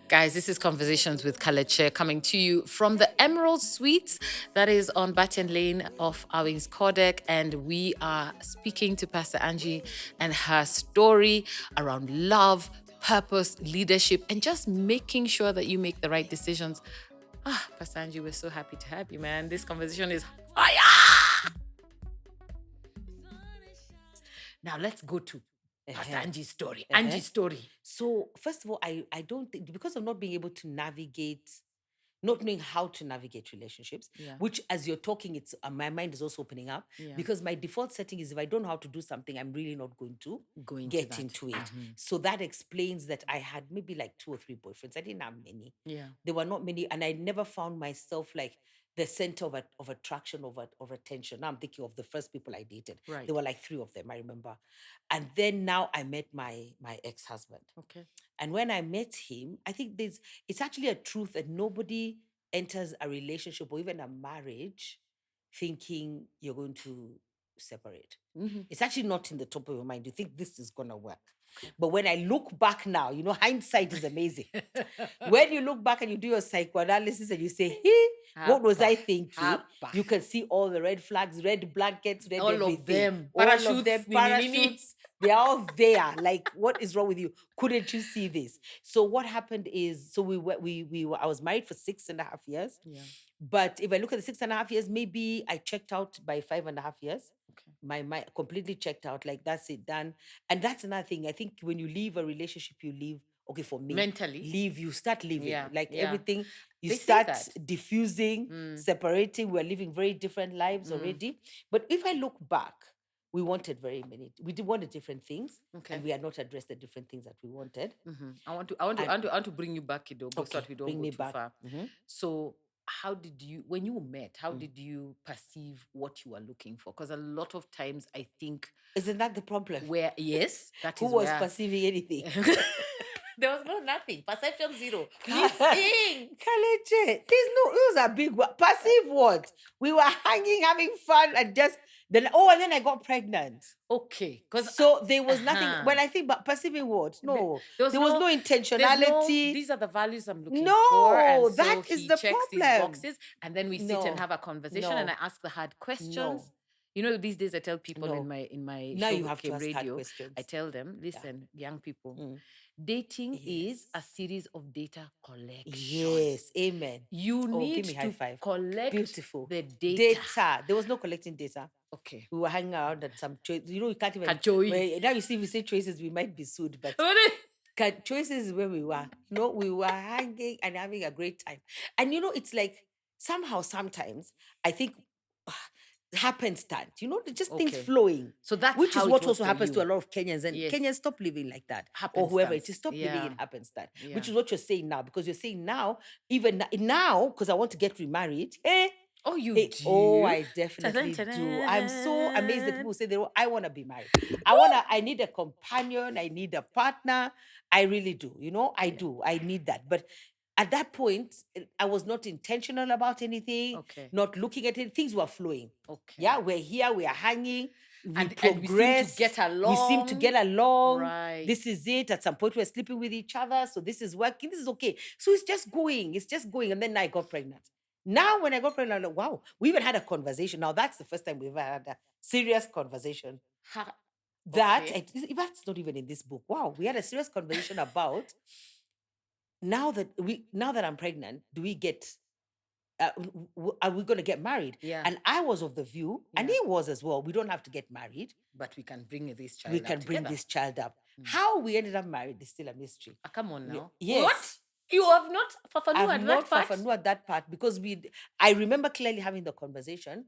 Guys, this is Conversations with Kaleche coming to you from the Emerald Suite that is on Batten Lane off Owings Codec. And we are speaking to Pastor Angie and her story around love, purpose, leadership, and just making sure that you make the right decisions. Pastor Angie, we're so happy to have you, man. This conversation is fire! Now let's go to Pastor Angie's story. Angie's story. So, first of all, I don't think, because of not being able to navigate, not knowing how to navigate relationships, which as you're talking, it's my mind is also opening up, because my default setting is if I don't know how to do something, I'm really not going to get into it. So that explains that I had maybe like 2 or 3 boyfriends. I didn't have many. There were not many, and I never found myself like the center of attraction, of attention. Now I'm thinking of the first people I dated. Right. There were like 3 of them, I remember. And then now I met my ex-husband. Okay. And when I met him, I think it's actually a truth that nobody enters a relationship or even a marriage thinking you're going to separate. It's actually not in the top of your mind. You think this is going to work. But when I look back now, hindsight is amazing. When you look back and you do your psychoanalysis and you say, hey, what was I thinking? You can see all the red flags, red blankets, red All everything. of them. All Parachutes, of them, nini, nini. parachutes. They are all there. Like, what is wrong with you? Couldn't you see this? So what happened is, so I was married for 6.5 years. Yeah. But if I look at the 6.5 years, maybe I checked out by 5.5 years. Okay. My mind completely checked out. Like, that's it, done. And that's another thing. I think when you leave a relationship, you leave, okay, for me, Mentally. you start living. Yeah, Like yeah. everything, you They say start that. diffusing, separating. We're living very different lives already. But if I look back, we wanted wanted different things, Okay. and we had not addressed the different things that we wanted. I want to bring you back, Kido, so that we don't bring go me too back. far. So how did you, when you met, how did you perceive what you were looking for? Because a lot of times I think, Isn't that the problem? where, yes, that Who is was where perceiving anything? there was nothing. Perception zero. Listening. Kaleche, it was a big one. Perceive what? We were hanging, having fun, and then I got pregnant. Okay. So there was nothing. When I think about perceiving what? No. There was no intentionality. These are the values I'm looking No, for. And that so is he the checks these problem. boxes, and then we sit No. and have a conversation, No. and I ask the hard questions. No. You know, these days I tell people No. in my Now show you have to ask hard radio, questions. I tell them, listen, young people, dating is a series of data collection. Yes, amen. You need give me high to five. collect Beautiful. the data. There was no collecting data. Okay. We were hanging around at some choice. You can't even. Kachoi. Now you see, if we say choices, we might be sued. But choices is where we were. No, we were hanging and having a great time. And it's like sometimes I think happenstance. Just things flowing. So that's which how is it what was also for happens you. to a lot of Kenyans, and Yes. Kenyans stop living like that, or whoever it is, stop living in Yeah. happenstance. Yeah. Which is what you're saying now, because you're saying now, even now, because I want to get remarried. Oh, you Hey, do? oh, I definitely do. I'm so amazed that people say I want to be married. I need a companion. I need a partner. I really do. I do. I need that. But at that point, I was not intentional about anything. Okay. Not looking at it. Things were flowing. Okay. Yeah, we're here. We are hanging. We And progress. we seem to get along. We seem to get along. Right. This is it. At some point, we're sleeping with each other. So this is working. This is okay. So it's just going. It's just going. And then I got pregnant. Now, when I got pregnant, I'm like, wow, we even had a conversation. Now, that's the first time we've ever had a serious conversation. That's not even in this book. Wow, we had a serious conversation about now that I'm pregnant, do we get? Are we going to get married? Yeah. And I was of the view, and he was as well. We don't have to get married, but we can bring this child. We can bring this child up. How we ended up married is still a mystery. Come on now. Yes. What? You have not fafanua at that part, because I remember clearly having the conversation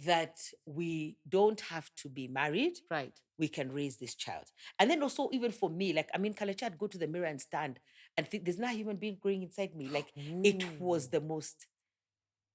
that we don't have to be married. Right. We can raise this child. And then also, even for me, like, Kalecha, I'd go to the mirror and stand and think there's not a human being growing inside me. Like, it was the most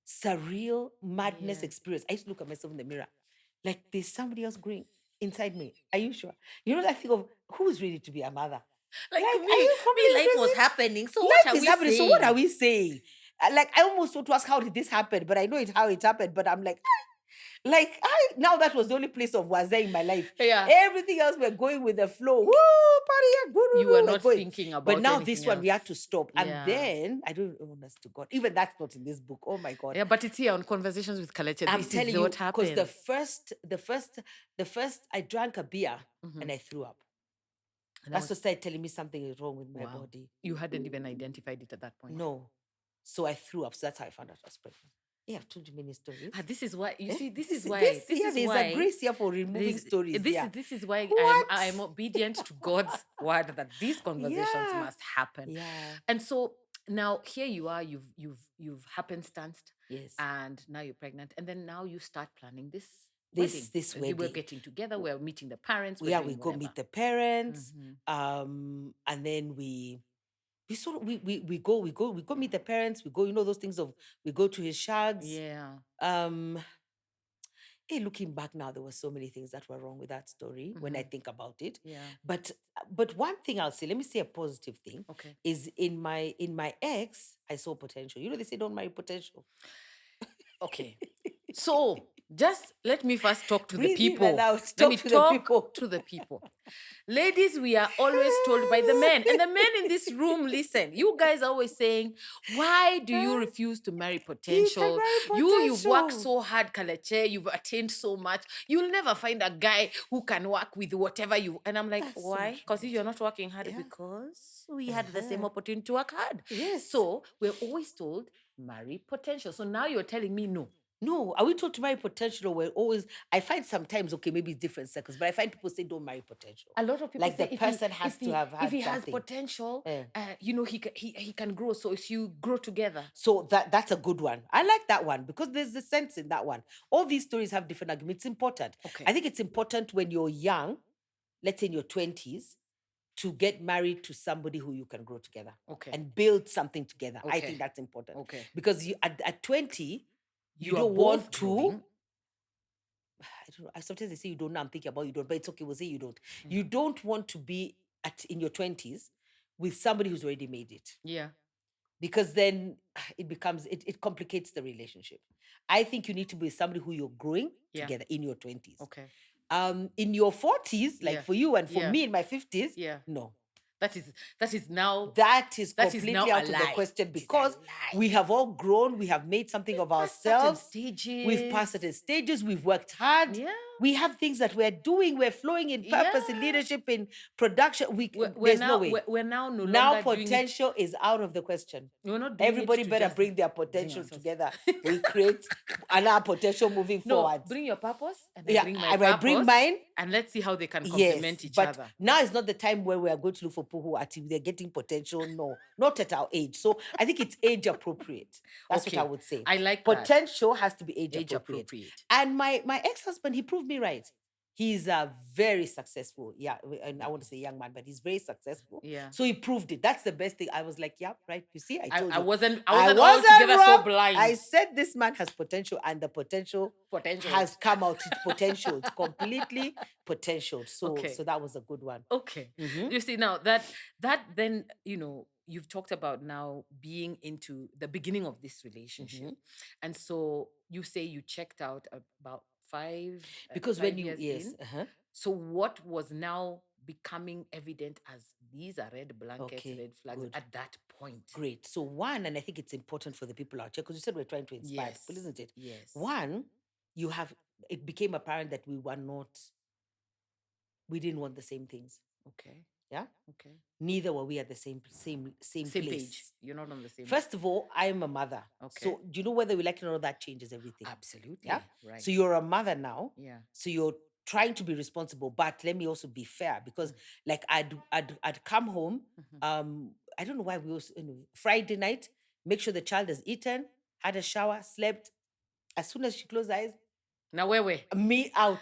surreal madness experience. I used to look at myself in the mirror like there's somebody else growing inside me. Are you sure? You know that thing of who's ready to be a mother? Like me, life was happening. So what are we saying? So what are we saying? Like, I almost want to ask, how did this happen? But I know how it happened. But I'm like, Like now that was the only place of waza in my life. Yeah. Everything else we're going with the flow. Woo, party, You were not going. thinking about But now anything this one we had else. to stop. Yeah. And then I don't know, honest to God. Even that's not in this book. Oh my God. Yeah, but it's here on Conversations with Kaleche. I'm This telling is you, what because happened. the first I drank a beer and I threw up. And That's what started telling me something is wrong with my wow. body. You hadn't even identified it at that point. No. So I threw up. So that's how I found out I was pregnant. Yeah, I've told you many stories. This is why you see. This is why. There's a grace here for removing stories. This is why I'm obedient to God's word that these conversations must happen. Yeah. And so now here you are. You've happenstanced. Yes. And now you're pregnant. And then now you start planning this wedding. We're getting together. We're meeting the parents. We go meet the parents. And then we go meet the parents. We go, those things of we go to his shags. Yeah. Looking back now, there were so many things that were wrong with that story when I think about it. Yeah. But one thing I'll say, let me say a positive thing. Okay. Is in my ex, I saw potential. They say don't marry potential. Okay. So just let me first talk to the people. Let me talk to the people. Ladies, we are always told by the men. And the men in this room, listen, you guys are always saying, why do you refuse to marry potential? You've worked so hard, Kaleche. You've attained so much. You'll never find a guy who can work with whatever you... And I'm like, why? Because you're not working hard. Because we had the same opportunity to work hard. Yes. So we're always told, marry potential. So now you're telling me no. No, are we told to marry potential? We're always, I find sometimes, okay, maybe it's different circles, but I find people say don't marry potential. A lot of people like say the person has to have had if he something. has potential, he can grow. So if you grow together. So that's a good one. I like that one because there's the sense in that one. All these stories have different arguments. It's important. Okay. I think it's important when you're young, let's say in your 20s, to get married to somebody who you can grow together. Okay. And build something together. Okay. I think that's important. Okay. Because at 20, you don't both want to. growing. I don't know. Sometimes they say you don't know. I'm thinking about you don't, but it's okay. We'll say you don't. You don't want to be in your 20s with somebody who's already made it. Yeah. Because then it complicates the relationship. I think you need to be with somebody who you're growing together in your 20s. Okay. In your 40s, like for you and for me in my 50s, no. That is now completely out of the question because we have all grown. We have made something of ourselves. We've passed certain stages. We've worked hard. Yeah. We have things that we're doing. We're flowing in purpose, in leadership, in production. There's no way. We're now no longer now potential is out of the question. We're not doing Everybody better bring their potential together. We create another potential moving forward. Bring your purpose and I bring mine. And let's see how they can complement each other. Now is not the time where we are going to look for people who are they're getting potential. No, not at our age. So I think it's age appropriate. That's what I would say. I like potential has to be age appropriate. And my ex-husband, he proved me right. He's a very successful, and I want to say young man, but he's very successful. Yeah. So he proved it. That's the best thing. I was like, yeah, right. You see, I told you. I wasn't altogether wrong. So blind. I said this man has potential, and the potential has come out. It's potential. It's completely potential. So that was a good one. Okay. Mm-hmm. You see, now that then, you've talked about now being into the beginning of this relationship. And so you say you checked out about 5 because when you so what was now becoming evident as these are red blankets, red flags at that point? Great. So one, and I think it's important for the people out here because you said we're trying to inspire people, isn't it? Yes. One, it became apparent that we didn't want the same things. Okay. Yeah. Okay. Neither were we at the same place. Page. You're not on the same. First of all, I'm a mother. Okay. So do you know whether we like it or not? That changes everything. Absolutely. Yeah. Right. So you're a mother now. Yeah. So you're trying to be responsible, but let me also be fair because, like, I'd come home. I don't know why we also Friday night. Make sure the child has eaten, had a shower, slept. As soon as she closed her eyes. Now where? Me out.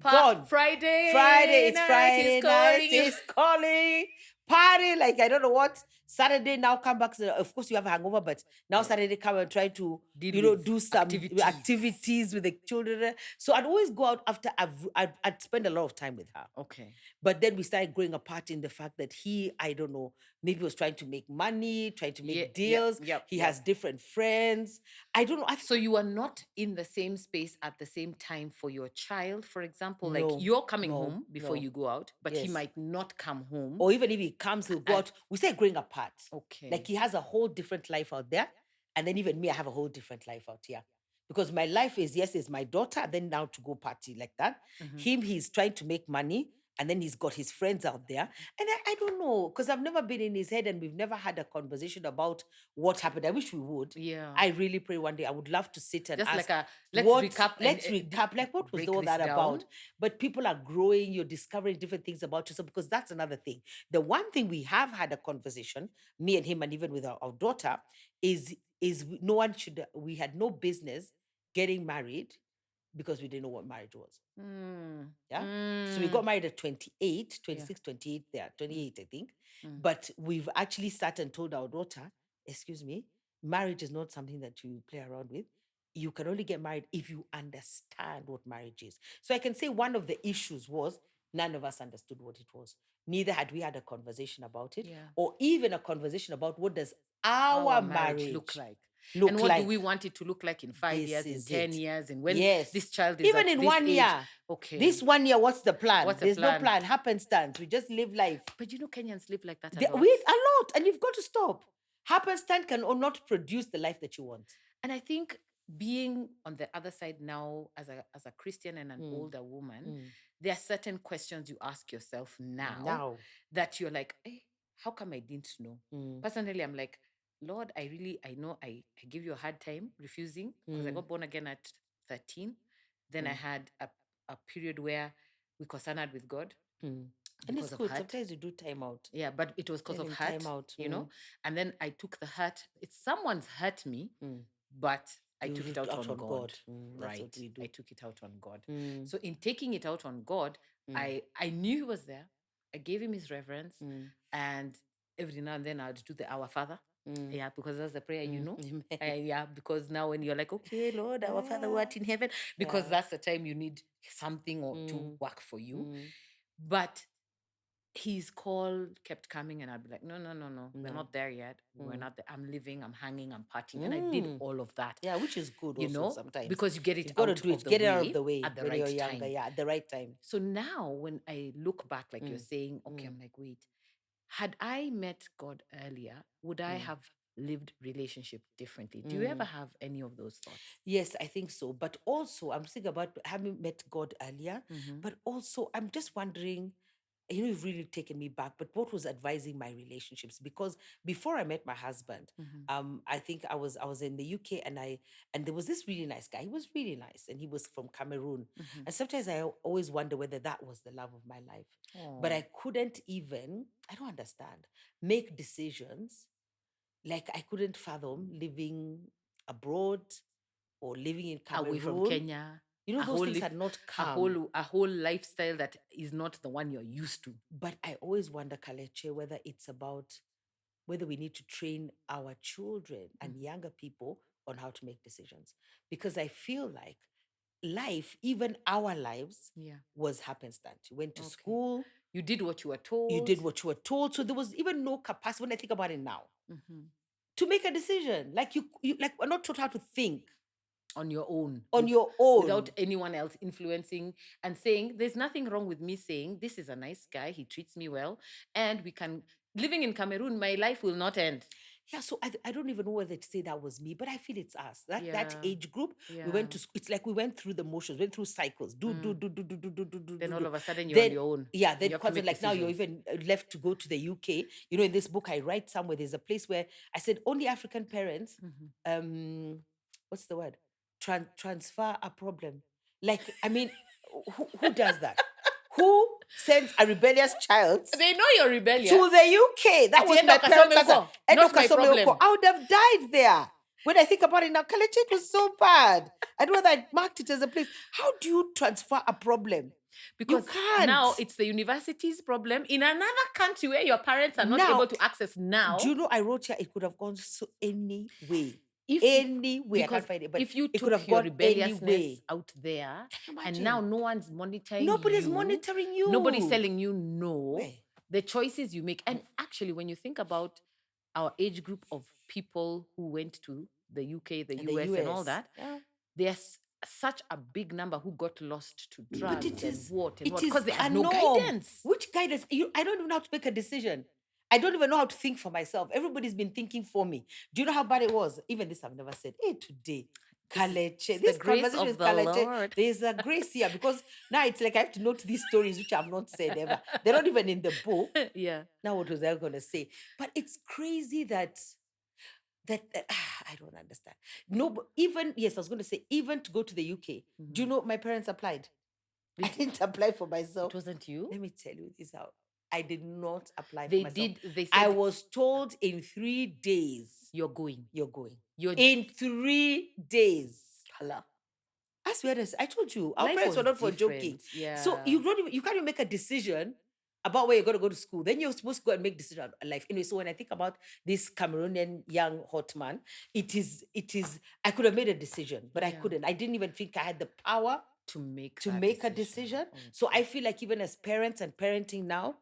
God. Friday. It's Friday night. It's calling. Party, like I don't know what. Saturday now come back. Of course, you have a hangover, but now Saturday come and try to do some activities with the children. So I'd always go out after I'd spend a lot of time with her. Okay. But then we started growing apart in the fact that he, I don't know, maybe was trying to make money, trying to make deals. He has different friends. I don't know. So you are not in the same space at the same time for your child, for example? Like No, you're coming no, home before no. you go out, but he Yes. might not come home. Or even if he comes, he'll go out. We start growing apart. Okay. Like he has a whole different life out there. And then even me, I have a whole different life out here. Because my life is my daughter, then now to go party like that. Him, he's trying to make money. And then he's got his friends out there. And I don't know, because I've never been in his head and we've never had a conversation about what happened. I wish we would. Yeah. I really pray one day I would love to sit and just ask, like let's recap, like what was all that about? But people are growing, you're discovering different things about yourself, because that's another thing. The one thing we have had a conversation, me and him, and even with our daughter, is no one should, we had no business getting married because we didn't know what marriage was. So we got married at 28, 26, 28 there, 28, I think. But we've actually sat and told our daughter, excuse me, marriage is not something that you play around with. You can only get married if you understand what marriage is. So I can say one of the issues was none of us understood what it was. Neither had we had a conversation about it, or even a conversation about what does our marriage look like. And what do we want it to look like in 5 years, in 10 years, and when this child is even at in this 1 age? year. Okay. This 1 year, what's the plan? What's the There's plan? no plan. Happenstance. We just live life. But you know, Kenyans live like that a lot. A lot. And you've got to stop. Happenstance can not produce the life that you want. And I think being on the other side now as a Christian and an older woman, there are certain questions you ask yourself now that you're like, hey, how come I didn't know? Personally, I'm like, Lord, I know I give you a hard time refusing, because I got born again at 13. Then I had a period where we considered with God. And it's good. Sometimes you do time out. Yeah, but it was because of hurt, you know. And then I took the hurt. It's someone's hurt me, but I took it out on God. Right. I took it out on God. So in taking it out on God, I knew he was there. I gave him his reverence. And every now and then I'd do the Our Father. Yeah, because that's the prayer, you know. Yeah, because now when you're like, okay, Lord, our Father who art in heaven, because that's the time you need something or to work for you. But his call kept coming, and I'd be like, no, we're not there yet. We're not there. I'm living, I'm hanging, I'm partying. And I did all of that. Yeah, which is good, you know, sometimes. Because you get it out of the way. Get it out of the way at the when right you're younger. time. Yeah, at the right time. So now when I look back, like you're saying, okay, I'm like, wait, had I met God earlier, would I have lived relationship differently? Do you ever have any of those thoughts? Yes, I think so. But also, I'm thinking about having met God earlier. But also, I'm just wondering, you know, you've really taken me back, but what was advising my relationships? Because before I met my husband, I think I was in the UK, and there was this really nice guy. He was really nice, and he was from Cameroon. And sometimes I always wonder whether that was the love of my life. But I couldn't even, I don't understand, make decisions. Like I couldn't fathom living abroad or living in Cameroon. Away from Kenya. You know, those things had not come. A whole lifestyle that is not the one you're used to. But I always wonder, Kaleche, whether it's about whether we need to train our children and younger people on how to make decisions. Because I feel like life, even our lives, was happenstance. You went to school. You did what you were told. You did what you were told. So there was even no capacity, when I think about it now, to make a decision. Like you like we're not taught how to think. On your own. Without anyone else influencing and saying, there's nothing wrong with me saying, this is a nice guy, he treats me well, and we can, living in Cameroon, my life will not end. Yeah, so I don't even know whether to say that was me, but I feel it's us. That age group, we went to school. It's like we went through the motions, went through cycles. Then all of a sudden you're on your own. Yeah, then because like now you're even left to go to the UK. You know, in this book I write somewhere, there's a place where I said only African parents, what's the word? Transfer a problem. Like, I mean, who does that? Who sends a rebellious child? They know you're rebellious. To the UK. That was my parents' answer. Not my problem. I would have died there. When I think about it now, Kalechi, it was so bad. I don't know that I marked it as a place. How do you transfer a problem? Because can't. now it's the university's problem. In another country where your parents are not Now, able to access now. Do you know I wrote here it could have gone so any way. If any way, I because can't find it, but if you it could took have your gone rebelliousness any way. out there, and Imagine. now no one's monitoring Nobody's you. monitoring you. Nobody's telling you no. Where? The choices you make. And actually, when you think about our age group of people who went to the UK, the US, and all that, there's such a big number who got lost to drugs and what because they had no guidance. Which guidance? I don't even know how to make a decision. I don't even know how to think for myself. Everybody's been thinking for me. Do you know how bad it was? Even this I've never said. Hey, today, Kaleche, this conversation with Kaleche, there's a grace here because now it's like I have to note these stories which I've not said ever. They're not even in the book. Yeah. Now what was I going to say? But it's crazy that I don't understand. No, but even I was going to say even to go to the UK. Do you know my parents applied? I didn't apply for myself. It wasn't you? Let me tell you this out. I did not apply for myself. They said, I was told in 3 days. You're going. In 3 days. Hello. That's weird. I told you. Our parents were not for joking. Yeah. So you can't even make a decision about where you're going to go to school. Then you're supposed to go and make decisions in life. Anyway, so when I think about this Cameroonian young hot man, it is I could have made a decision, but I couldn't. I didn't even think I had the power to make a decision. So I feel like even as parents and parenting now,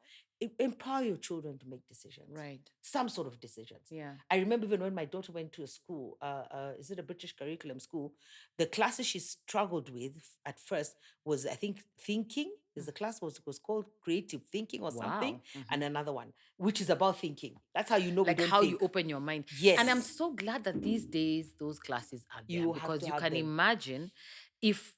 empower your children to make decisions. Right. Some sort of decisions. Yeah. I remember even when my daughter went to a school, is it a British curriculum school? The classes she struggled with at first was, I think, thinking. There's a class was called creative thinking or something, and another one, which is about thinking. That's how you know like how you open your mind. Yes. And I'm so glad that these days those classes are there because you can imagine if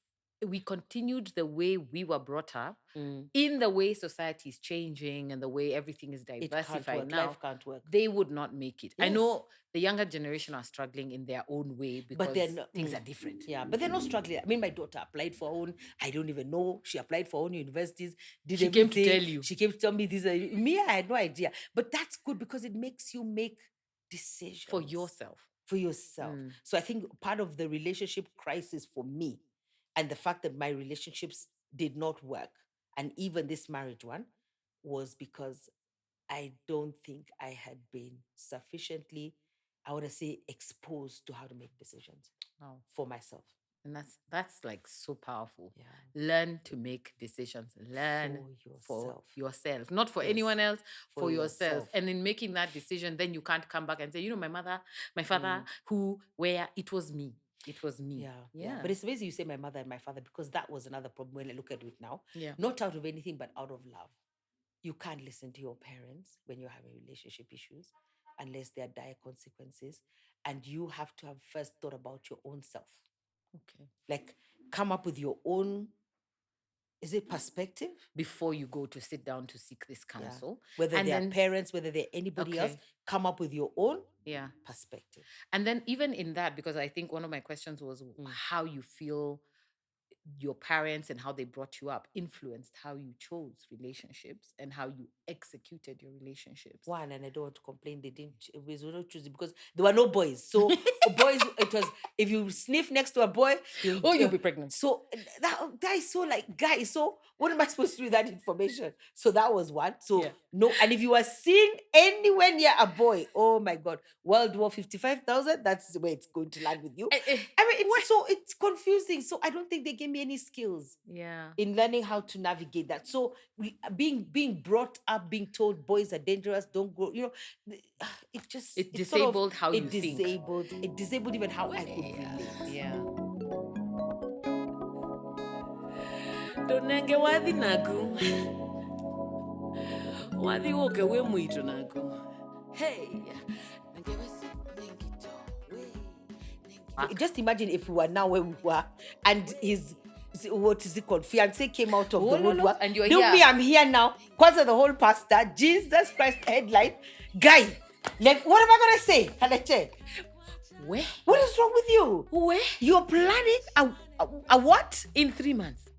we continued the way we were brought up, in the way society is changing and the way everything is diversified now, life can't work. They would not make it. Yes. I know the younger generation are struggling in their own way because things are different. Yeah, but they're not struggling. I mean, my daughter applied for her own, I don't even know. She applied for her own universities. She came to tell you. She came to tell me these are me. I had no idea. But that's good because it makes you make decisions. For yourself. So I think part of the relationship crisis for me and the fact that my relationships did not work, and even this marriage one, was because I don't think I had been sufficiently, I would say, exposed to how to make decisions for myself. And that's like so powerful. Yeah. Learn to make decisions. Learn for yourself. Not for anyone else, for yourself. And in making that decision, then you can't come back and say, my father, where it was me. It was me. Yeah. But it's amazing you say my mother and my father, because that was another problem when I look at it now. Yeah. Not out of anything, but out of love. You can't listen to your parents when you're having relationship issues unless there are dire consequences. And you have to have first thought about your own self. Okay. Like, come up with your own, is it perspective? Before you go to sit down to seek this counsel. Yeah. Whether they're parents, whether they're anybody else, come up with your own perspective. And then even in that, because I think one of my questions was how you feel your parents and how they brought you up influenced how you chose relationships and how you executed your relationships. One, and I don't want to complain, they were not choosing because there were no boys. So boys, it was, if you sniff next to a boy, you'll be pregnant. So that is so like, guys, so what am I supposed to do with that information? So that was one. So no, and if you were seen anywhere near a boy, oh my God, World War 55,000, that's the way it's going to land with you. I mean, it's confusing. So I don't think they gave me any skills in learning how to navigate that. So being brought up, being told boys are dangerous, don't go, it disabled how you think. It disabled even how I could relate. Yeah. Donenge wadi nagu wadi woke we muito nagu. Hey. Just imagine if we were now where we were and his, what is it called, fiancé came out of the woodwork. And you're here. Me, I'm here now. Kwanza the whole pastor, Jesus Christ headline. Guy, like, what am I going to say? Haleche. Where? What is wrong with you? Where? You're planning a what? In 3 months.